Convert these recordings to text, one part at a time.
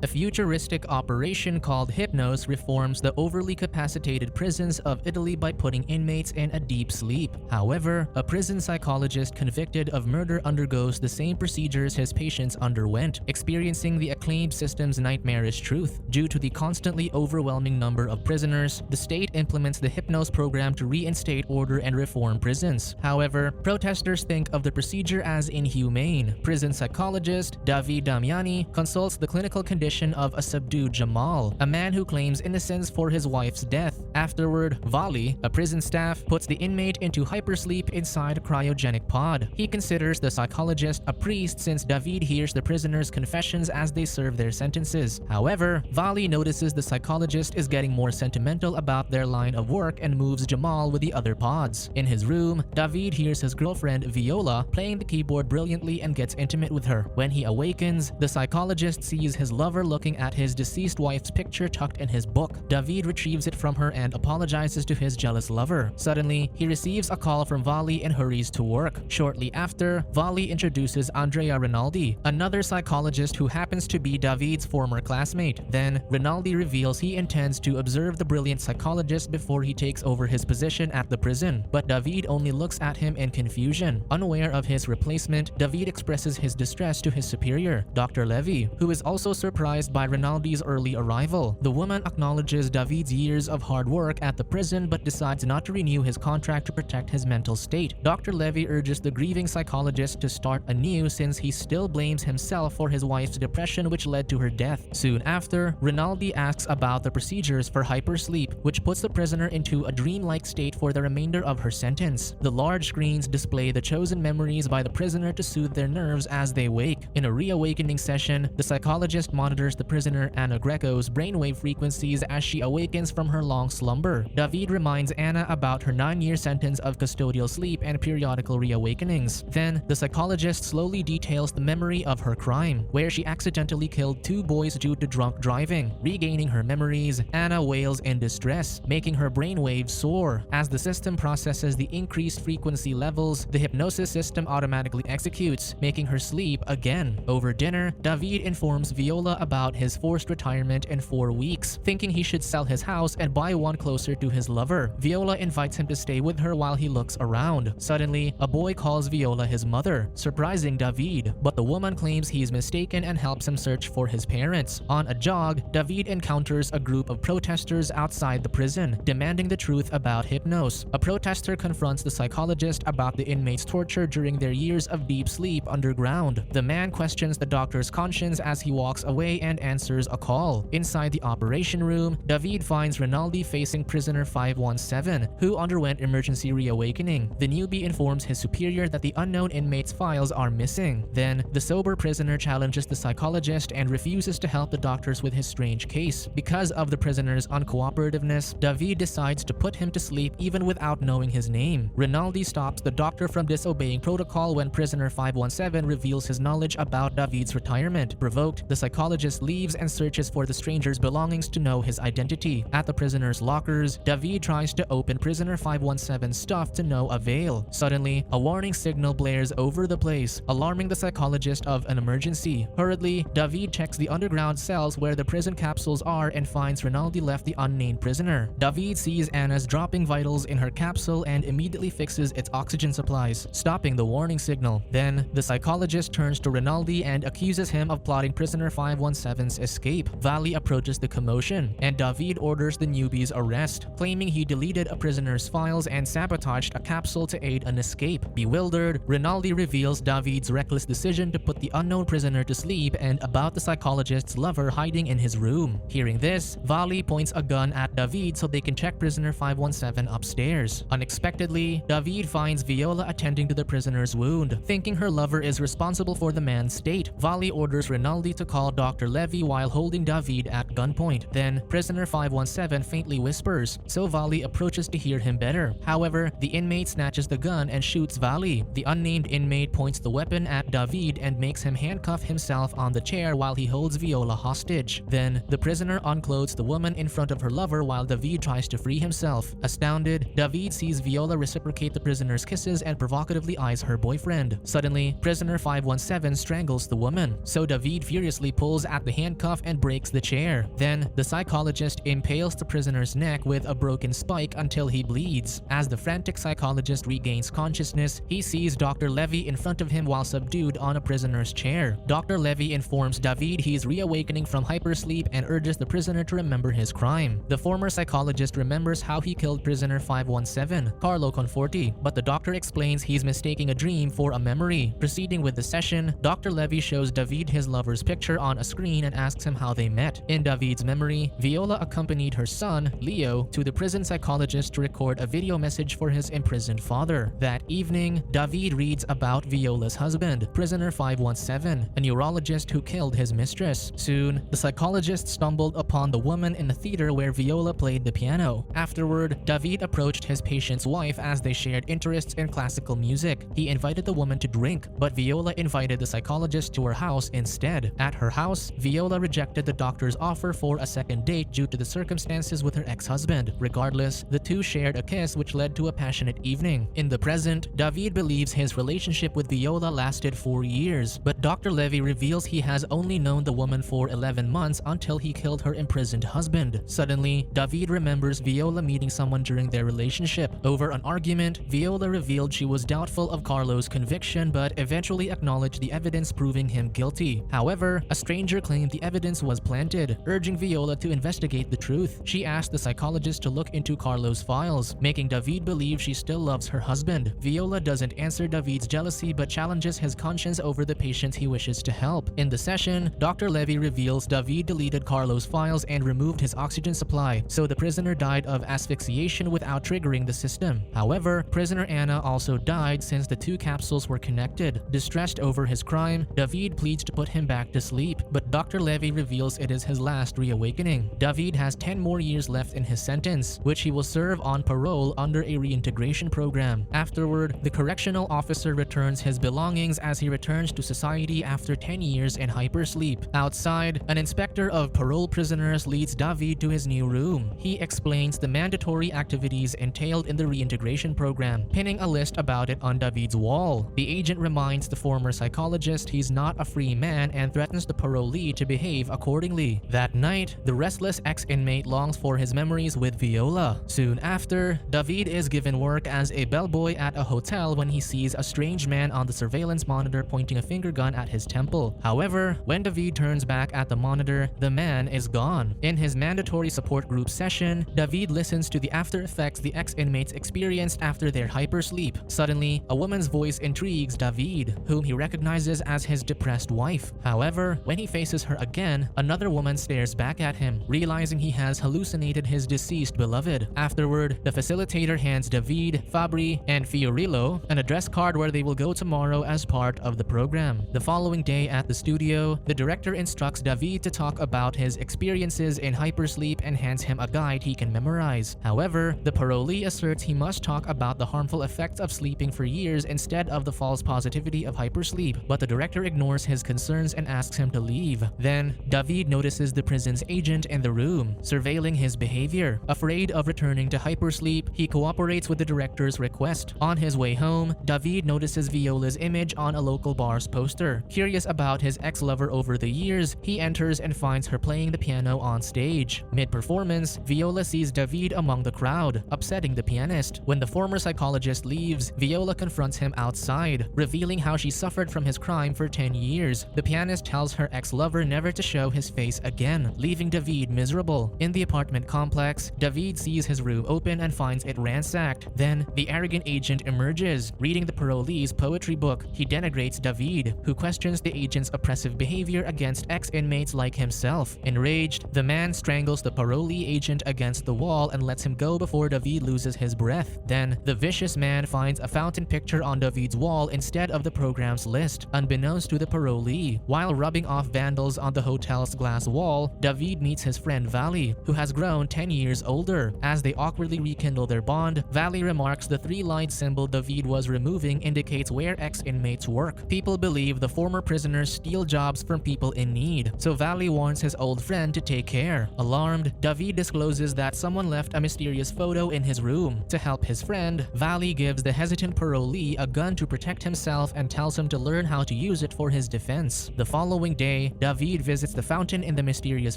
A futuristic operation called Hypnos reforms the overly capacitated prisons of Italy by putting inmates in a deep sleep. However, a prison psychologist convicted of murder undergoes the same procedures his patients underwent, experiencing the acclaimed system's nightmarish truth. Due to the constantly overwhelming number of prisoners, the state implements the Hypnos program to reinstate order and reform prisons. However, protesters think of the procedure as inhumane. Prison psychologist David Damiani consults the clinical condition of a subdued Jamal, a man who claims innocence for his wife's death. Afterward, Vali, a prison staff, puts the inmate into hypersleep inside a cryogenic pod. He considers the psychologist a priest since David hears the prisoners' confessions as they serve their sentences. However, Vali notices the psychologist is getting more sentimental about their line of work and moves Jamal with the other pods. In his room, David hears his girlfriend Viola playing the keyboard brilliantly and gets intimate with her. When he awakens, the psychologist sees his lover looking at his deceased wife's picture tucked in his book. David retrieves it from her and apologizes to his jealous lover. Suddenly, he receives a call from Vali and hurries to work. Shortly after, Vali introduces Andrea Rinaldi, another psychologist who happens to be David's former classmate. Then, Rinaldi reveals he intends to observe the brilliant psychologist before he takes over his position at the prison, but David only looks at him in confusion. Unaware of his replacement, David expresses his distress to his superior, Dr. Levy, who is also surprised by Rinaldi's early arrival. The woman acknowledges David's years of hard work at the prison but decides not to renew his contract to protect his mental state. Dr. Levy urges the grieving psychologist to start anew since he still blames himself for his wife's depression which led to her death. Soon after, Rinaldi asks about the procedures for hypersleep, which puts the prisoner into a dreamlike state for the remainder of her sentence. The large screens display the chosen memories by the prisoner to soothe their nerves as they wake. In a reawakening session, the psychologist monitors the prisoner Anna Greco's brainwave frequencies as she awakens from her long slumber. David reminds Anna about her 9-year sentence of custodial sleep and periodical reawakenings. Then, the psychologist slowly details the memory of her crime, where she accidentally killed 2 boys due to drunk driving. Regaining her memories, Anna wails in distress, making her brainwaves soar. As the system processes the increased frequency levels, the hypnosis system automatically executes, making her sleep again. Over dinner, David informs Viola about his forced retirement in 4 weeks, thinking he should sell his house and buy one closer to his lover. Viola invites him to stay with her while he looks around. Suddenly, a boy calls Viola his mother, surprising David, but the woman claims he is mistaken and helps him search for his parents. On a jog, David encounters a group of protesters outside the prison, demanding the truth about Hypnos. A protester confronts the psychologist about the inmates' torture during their years of deep sleep underground. The man questions the doctor's conscience as he walks away and answers a call. Inside the operation room, David finds Rinaldi facing prisoner 517, who underwent emergency reawakening. The newbie informs his superior that the unknown inmate's files are missing. Then, the sober prisoner challenges the psychologist and refuses to help the doctors with his strange case. Because of the prisoner's uncooperativeness, David decides to put him to sleep even without knowing his name. Rinaldi stops the doctor from disobeying protocol when prisoner 517 reveals his knowledge about David's retirement. Provoked, the psychologist leaves and searches for the stranger's belongings to know his identity. At the prisoner's lockers, David tries to open prisoner 517's stuff to no avail. Suddenly, a warning signal blares over the place, alarming the psychologist of an emergency. Hurriedly, David checks the underground cells where the prison capsules are and finds Rinaldi left the unnamed prisoner. David sees Anna's dropping vitals in her capsule and immediately fixes its oxygen supplies, stopping the warning signal. Then, the psychologist turns to Rinaldi and accuses him of plotting prisoner 517's escape. Vali approaches the commotion, and David orders the newbie's arrest, claiming he deleted a prisoner's files and sabotaged a capsule to aid an escape. Bewildered, Rinaldi reveals David's reckless decision to put the unknown prisoner to sleep and about the psychologist's lover hiding in his room. Hearing this, Vali points a gun at David so they can check prisoner 517 upstairs. Unexpectedly, David finds Viola attending to the prisoner's wound. Thinking her lover is responsible for the man's state, Vali orders Rinaldi to call Dr. Levy while holding David at gunpoint. Then, prisoner 517 faintly whispers, so Vali approaches to hear him better. However, the inmate snatches the gun and shoots Vali. The unnamed inmate points the weapon at David and makes him handcuff himself on the chair while he holds Viola hostage. Then, the prisoner unclothes the woman in front of her lover while David tries to free himself. Astounded, David sees Viola reciprocate the prisoner's kisses and provocatively eyes her boyfriend. Suddenly, prisoner 517 strangles the woman, so David furiously pulls at the handcuff and breaks the chair. Then, the psychologist impales the prisoner's neck with a broken spike until he bleeds. As the frantic psychologist regains consciousness, he sees Dr. Levy in front of him while subdued on a prisoner's chair. Dr. Levy informs David he is reawakening from hypersleep and urges the prisoner to remember his crime. The former psychologist remembers how he killed prisoner 517, Carlo Conforti, but the doctor explains he's mistaking a dream for a memory. Proceeding with the session, Dr. Levy shows David his lover's picture on a screen and asks him how they met. In David's memory, Viola accompanied her son, Leo, to the prison psychologist to record a video message for his imprisoned father. That evening, David reads about Viola's husband, prisoner 517, a neurologist who killed his mistress. Soon, the psychologist stumbled upon the woman in the theater where Viola played the piano. Afterward, David approached his patient's wife as they shared interests in classical music. He invited the woman to drink, but Viola invited the psychologist to her house instead. At her house, Viola rejected the doctor's offer for a second date due to the circumstances with her ex-husband. Regardless, the two shared a kiss which led to a passionate evening. In the present, David believes his relationship with Viola lasted 4 years, but Dr. Levy reveals he has only known the woman for 11 months until he killed her imprisoned husband. Suddenly, David remembers Viola meeting someone during their relationship. Over an argument, Viola revealed she was doubtful of Carlo's conviction but eventually acknowledged the evidence proving him guilty. However, a stranger claimed the evidence was planted, urging Viola to investigate the truth. She asked the psychologist to look into Carlo's files, making David believe she still loves her husband. Viola doesn't answer David's jealousy but challenges his conscience over the patient he wishes to help. In the session, Dr. Levy reveals David deleted Carlo's files and removed his oxygen supply, so the prisoner died of asphyxiation without triggering the system. However, prisoner Anna also died since the two capsules were connected. Distressed over his crime, David pleads to put him back to sleep, but Dr. Levy reveals it is his last reawakening. David has 10 more years left in his sentence, which he will serve on parole under a reintegration program. Afterward, the correctional officer returns his belongings as he returns to society after 10 years in hypersleep. Outside, an inspector of parole prisoners leads David to his new room. He explains the mandatory activities entailed in the reintegration program, pinning a list about it on David's wall. The agent reminds the former psychologist he's not a free man and threatens the parolee to behave accordingly. That night, the restless ex-inmate longs for his memories with Viola. Soon after, David is given work as a bellboy at a hotel when he sees a strange man on the surveillance monitor pointing a finger gun at his temple. However, when David turns back at the monitor, the man is gone. In his mandatory support group session, David listens to the after effects the ex-inmates experienced after their hypersleep. Suddenly, a woman's voice intrigues David, whom he recognizes as his depressed wife. However, when he faces her again, another woman stares back at him, realizing he has hallucinated his deceased beloved. Afterward, the facilitator hands David, Fabri, and Fiorillo an address card where they will go tomorrow as part of the program. The following day at the studio, the director instructs David to talk about his experiences in hypersleep and hands him a guide he can memorize. However, the parolee asserts he must talk about the harmful effects of sleeping for years instead of the false positivity of hypersleep, but the director ignores his concerns and asks him to leave. Then, David notices the prison's agent in the room, surveilling his behavior. Afraid of returning to hypersleep, he cooperates with the director's request. On his way home, David notices Viola's image on a local bar's poster. Curious about his ex-lover over the years, he enters and finds her playing the piano on stage. Mid-performance, Viola sees David among the crowd, upsetting the pianist. When the former psychologist leaves, Viola confronts him outside, revealing how she suffered from his crime for 10 years. The pianist tells her ex-lover never to show his face again, leaving David miserable. In the apartment complex, David sees his room open and finds it ransacked. Then, the arrogant agent emerges, reading the parolee's poetry book. He denigrates David, who questions the agent's oppressive behavior against ex-inmates like himself. Enraged, the man strangles the parolee agent against the wall and lets him go before David loses his breath. Then, the vicious man finds a fountain picture on David's wall instead of the program's list, unbeknownst to the parolee. While rubbing off vandals on the hotel's glass wall, David meets his friend Vali, who has grown 10 years older. As they awkwardly rekindle their bond, Vali remarks the three-lined symbol David was removing indicates where ex-inmates work. People believe the former prisoners steal jobs from people in need, so Vali warns his old friend to take care. Alarmed, David discloses that someone left a mysterious photo in his room. To help his friend, Vali gives the hesitant parolee a gun to protect himself and tells him to learn how to use it for his defense. The following day, David visits the fountain in the mysterious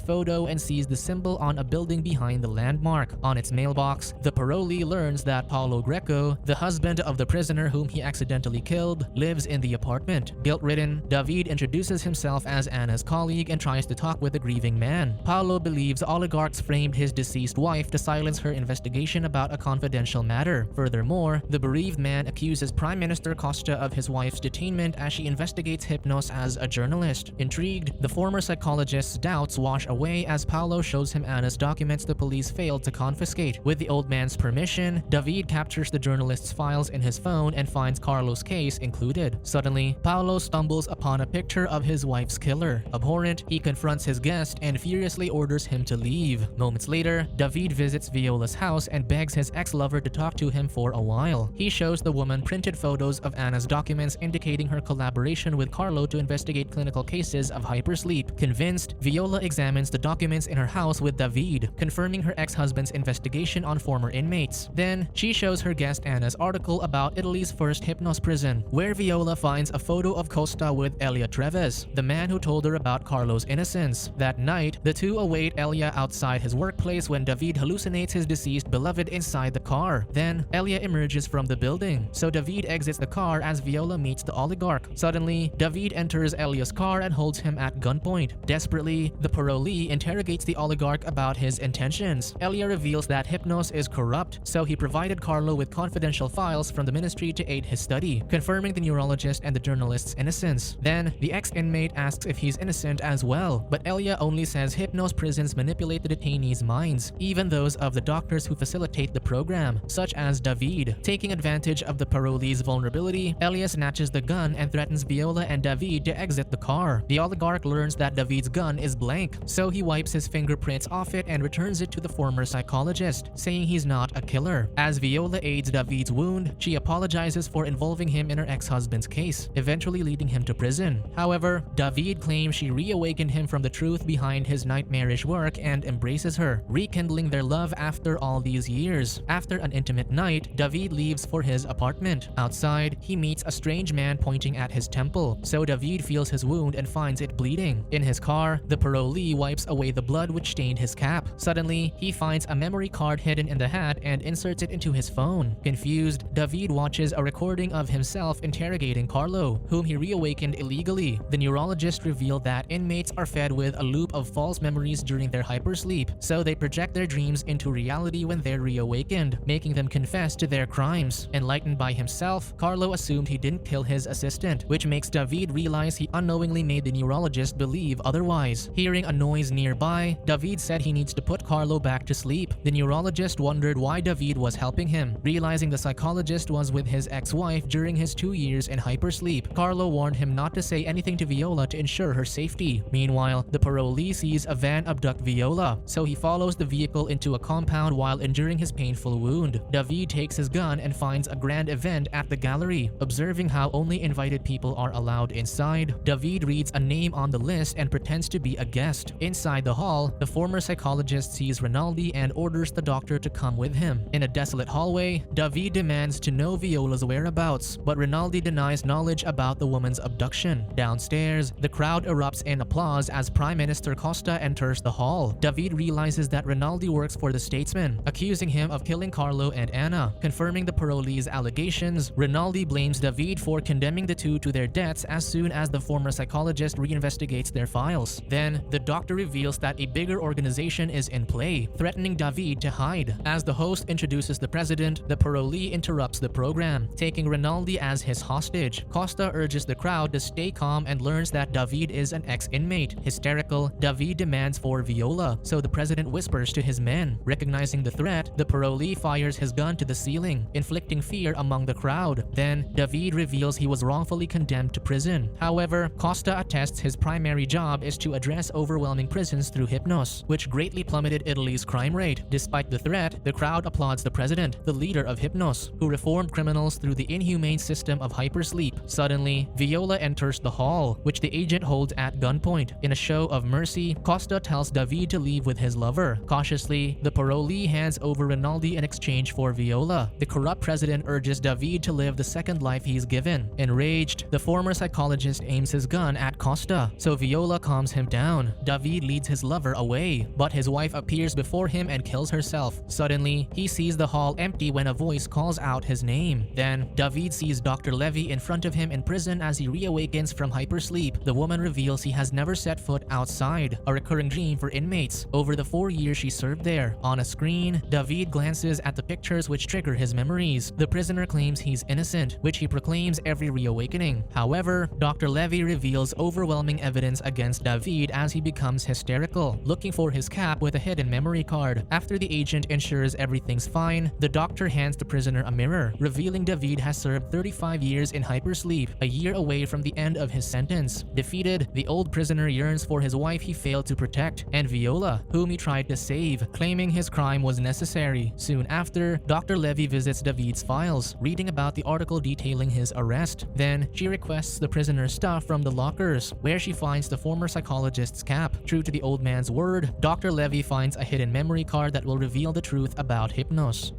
photo and sees the symbol on a building behind the landmark. On its mailbox, the parolee learns that Paulo Greco, the husband of the prisoner whom he accidentally killed, lives in the apartment. Guilt-ridden, David introduces himself as Anna's colleague and tries to talk with the grieving man. Paulo believes oligarchs framed his deceased wife to silence her investigation about a confidential matter. Furthermore, the bereaved man accuses Prime Minister Costa of his wife's detainment as she investigates Hypnos as a journalist. Intrigued, the former psychologist's doubts wash away as Paulo shows him Anna's documents the police failed to confiscate. With the old man's permission, David captures the journalist's files in his phone and finds Carlo's case included. Suddenly, Paulo stumbles upon a picture of his wife's killer. Abhorrent, he confronts his guest and furiously orders him to leave. Moments later, David visits Viola's house and begs his ex-lover to talk to him for a while. He shows the woman printed photos of Anna's documents indicating her collaboration with Carlo to investigate clinical cases of hypersleep. Convinced, Viola examines the documents in her house with David, confirming her ex-husband's investigation on former inmates. Then, she shows her guest Anna's article about Italy's first Hypnos prison, where Viola finds a photo of Costa with Elia Treves, the man who told her about Carlo's innocence. That night, the two await Elia outside his workplace when David hallucinates his deceased beloved inside the car. Then, Elia emerges from the building, so David exits the car as Viola meets the oligarch. Suddenly, David enters Elia's car and holds him at gunpoint. Desperately, the parolee interrogates the oligarch about his intentions. Elia reveals that Hypnos is corrupt, so he provided Carlo with confidential files from the ministry to aid his study, confirming the neurologist and the journalist's innocence. Then, the ex-inmate asks if he's innocent as well, but Elia only says Hypnos prisons manipulate the detainees' minds, even those of the doctors who facilitate the program, such as David. Taking advantage of the parolee's vulnerability, Elia snatches the gun and threatens Viola and David to exit the car. The oligarch learns that David's gun is blank, so he wipes his fingerprints off it and returns it to the former psychologist, saying he's not a killer. As Viola aids David's wound, she apologizes for involving him in her ex-husband's case, eventually leading him to prison. However, David claims she reawakened him from the truth behind his nightmarish work and embraces her, rekindling their love after all these years. After an intimate night, David leaves for his apartment. Outside, he meets a strange man pointing at his temple, so David feels his wound and finds it bleeding. In his car, the parolee wipes away the blood which stained his cap. Suddenly, he finds a memory card hidden in the hat and inserts it into his phone. Confused, David watches a recording of himself interrogating Carlo, whom he reawakened illegally. The neurologist revealed that inmates are fed with a loop of false memories during their hypersleep, so they project their dreams into reality when they're reawakened, making them confess to their crimes. Enlightened by himself, Carlo assumed he didn't kill his assistant, which makes David realize he unknowingly made the neurologist believe otherwise. Hearing a noise nearby, David said he needs to put Carlo back to sleep. The neurologist wondered why David was helping him, realizing the psychologist was with his ex-wife during his 2 years in hypersleep. Carlo warned him not to say anything to Viola to ensure her safety. Meanwhile, the parolee sees a van abduct Viola, so he follows the vehicle into a compound while enduring his painful wound. David takes his gun and finds a grand event at the gallery. Observing how only invited people are allowed inside, David reads a name on the list and pretends to be a guest. Inside the hall, the former psychologist sees Rinaldi and orders the doctor to come with him. In a desolate hallway, David demands to know Viola's whereabouts, but Rinaldi denies knowledge about the woman's abduction. Downstairs, the crowd erupts in applause as Prime Minister Costa enters the hall. David realizes that Rinaldi works for the statesman, accusing him of killing Carlo and Anna. Confirming the parolee's allegations, Rinaldi blames David for condemning the two to their deaths as soon as the former psychologist reinvestigates their files. Then, the doctor reveals that a bigger organization is in play, threatening David to hide. As the host introduces the president, the parolee interrupts the program, taking Rinaldi as his hostage. Costa urges the crowd to stay calm and learns that David is an ex-inmate. Hysterical, David demands for Viola, so the president whispers to his men. Recognizing the threat, the parolee fires his gun to the ceiling, inflicting fear among the crowd. Then, David reveals he was wrongfully condemned to prison. However, Costa attests his primary job is to address overwhelming prisons through Hypnos, which greatly plummeted Italy's crime rate. Despite the threat, the crowd applauds the president, the leader of Hypnos, who reformed criminals through the inhumane system of hypersleep. Suddenly, Viola enters the hall, which the agent holds at gunpoint. In a show of mercy, Costa tells David to leave with his lover. Cautiously, the parolee hands over Rinaldi in exchange for Viola. The corrupt president urges David to live the second life he's given. Enraged, the former psychologist aims his gun at Costa, Viola, so Viola calms him down. David leads his lover away, but his wife appears before him and kills herself. Suddenly, he sees the hall empty when a voice calls out his name. Then, David sees Dr. Levy in front of him in prison as he reawakens from hypersleep. The woman reveals he has never set foot outside, a recurring dream for inmates, over the 4 years she served there. On a screen, David glances at the pictures which trigger his memories. The prisoner claims he's innocent, which he proclaims every reawakening. However, Dr. Levy reveals overwhelming evidence against David as he becomes hysterical, looking for his cap with a hidden memory card. After the agent ensures everything's fine, the doctor hands the prisoner a mirror, revealing David has served 35 years in hypersleep, a year away from the end of his sentence. Defeated, the old prisoner yearns for his wife he failed to protect, and Viola, whom he tried to save, claiming his crime was necessary. Soon after, Dr. Levy visits David's files, reading about the article detailing his arrest. Then, she requests the prisoner's stuff from the lockers, where she finds the former psychologist's cap. True to the old man's word, Dr. Levy finds a hidden memory card that will reveal the truth about Hypnos.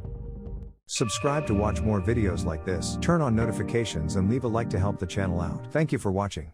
Subscribe to watch more videos like this, turn on notifications and leave a like to help the channel out. Thank you for watching.